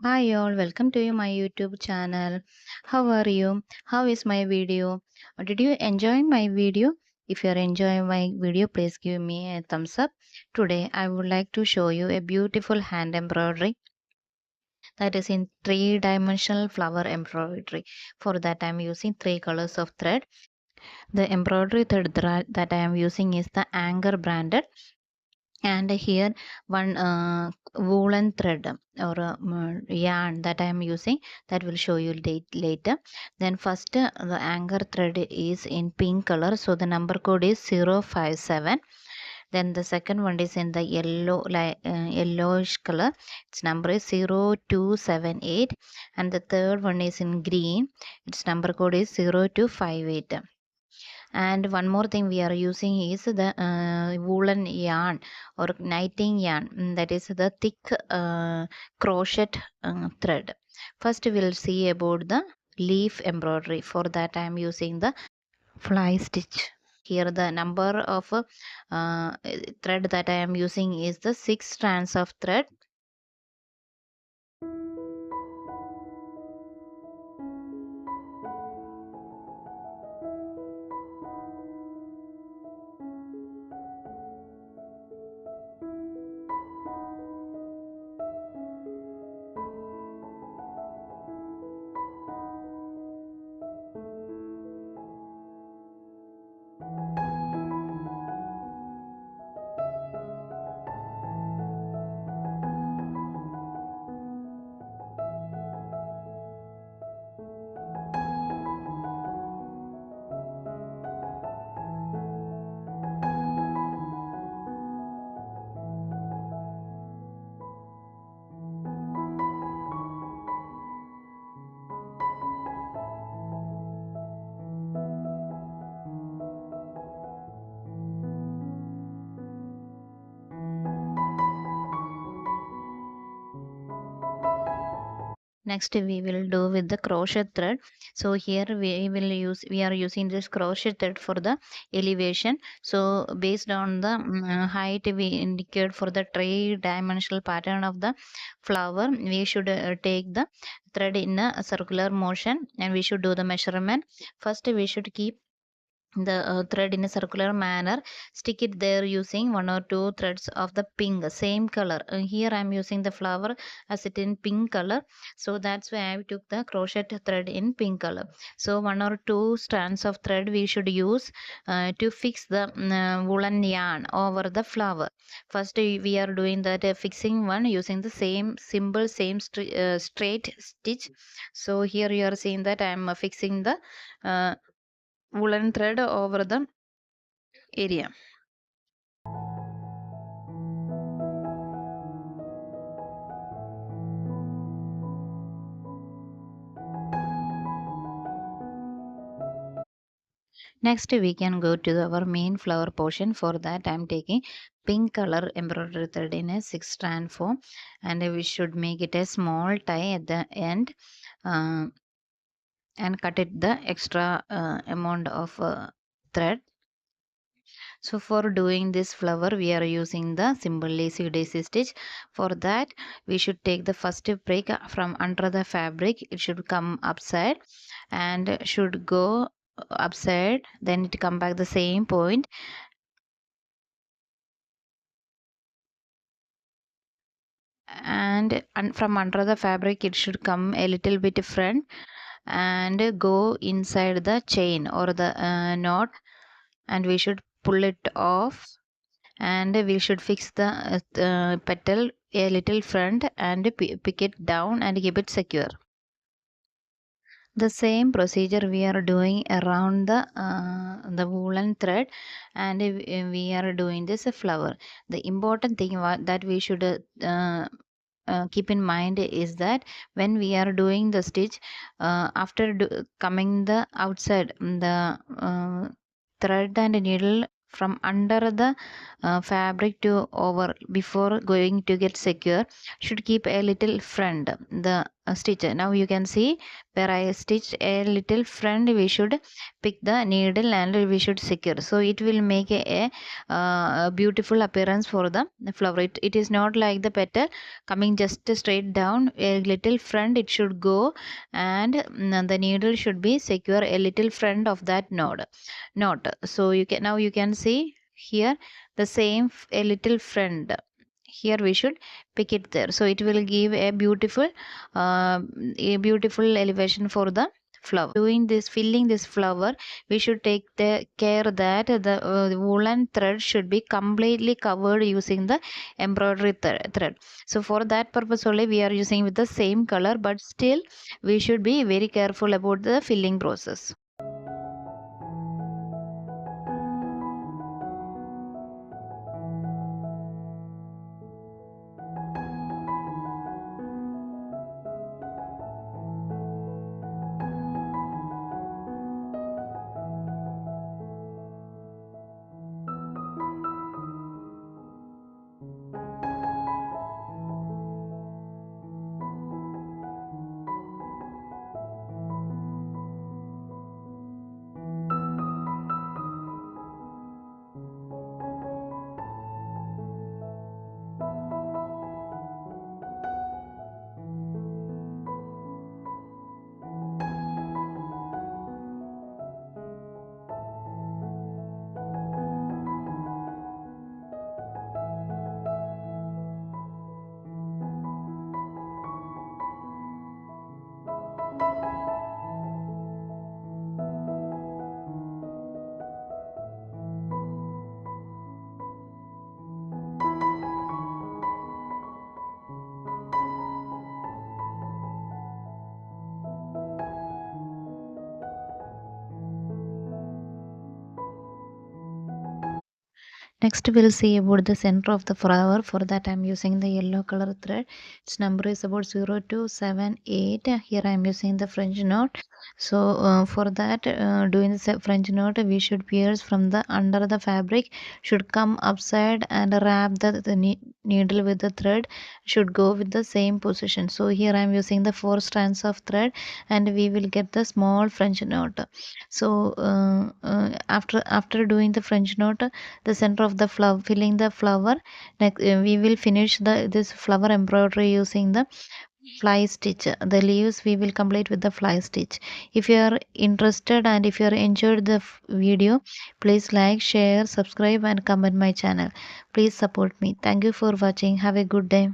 Hi all, welcome to my YouTube channel. How are you? How is my video? Did you enjoy my video? If you are enjoying my video, please give me a thumbs up. Today I would like to show you a beautiful hand embroidery that is in three-dimensional flower embroidery. For that I am using three colors of thread. The embroidery thread that I am using is the Anchor branded, and here one woolen thread or yarn that I am using, that will show you later. Then first the Anchor thread is in pink color, so the number code is 057. Then the second one is in the yellowish color, its number is 0278. And the third one is in green, its number code is 0258. And one more thing we are using is the woolen yarn or knitting yarn, that is the thick crochet thread. First we'll see about the leaf embroidery. For that I am using the fly stitch. Here the number of thread that I am using is the 6 strands of thread. Next we will do with the crochet thread. So here we are using this crochet thread for the elevation. So based on the height we indicate for the three-dimensional pattern of the flower, we should take the thread in a circular motion, and we should do the measurement. First we should keep the thread in a circular manner, stick it there using one or two threads of the pink same color. Here I am using the flower as it in pink color, so that's why I took the crochet thread in pink color. So one or two strands of thread we should use to fix the woolen yarn over the flower. First we are doing that fixing one using the same simple straight stitch. So here you are seeing that I am fixing the woolen thread over the area. Next we can go to our main flower portion. For that I am taking pink color embroidery thread in a 6 strand form, and we should make it a small tie at the end, uh, and cut it the extra amount of thread. So for doing this flower we are using the simple lacy daisy stitch. For that we should take the first break from under the fabric. It should come upside and should go upside, then it come back the same point, and from under the fabric it should come a little bit front and go inside the chain or the knot, and we should pull it off, and we should fix the petal a little front and pick it down and keep it secure. The same procedure we are doing around the woolen thread, and we are doing this flower. The important thing that we should keep in mind is that when we are doing the stitch, after coming the outside the thread and needle from under the fabric to over, before going to get secure, should keep a little front. The stitch. Now you can see where I stitched a little front, we should pick the needle and we should secure, so it will make a beautiful appearance for the flower. It is not like the petal coming just straight down, a little front it should go, and the needle should be secure a little front of that knot. So you can, now you can see here the same a little front here we should pick it there, so it will give uh, a beautiful elevation for the flower. Doing this, filling this flower, we should take the care that the woolen thread should be completely covered using the embroidery thread. So for that purpose only we are using with the same color, but still we should be very careful about the filling process. Next, we'll see about the center of the flower. For that, I'm using the yellow color thread. Its number is about 0278. Here, I'm using the French knot. So, for that, doing the French knot, we should pierce from the under the fabric, should come upside and wrap the needle with the thread, should go with the same position. So, here I'm using the 4 strands of thread, and we will get the small French knot. So, after doing the French knot, the center of the flower, filling the flower, next we will finish this flower embroidery using the fly stitch. The leaves we will complete with the fly stitch. If you are interested and if you are enjoyed the video, please like, share, subscribe and comment my channel. Please support me. Thank you for watching. Have a good day.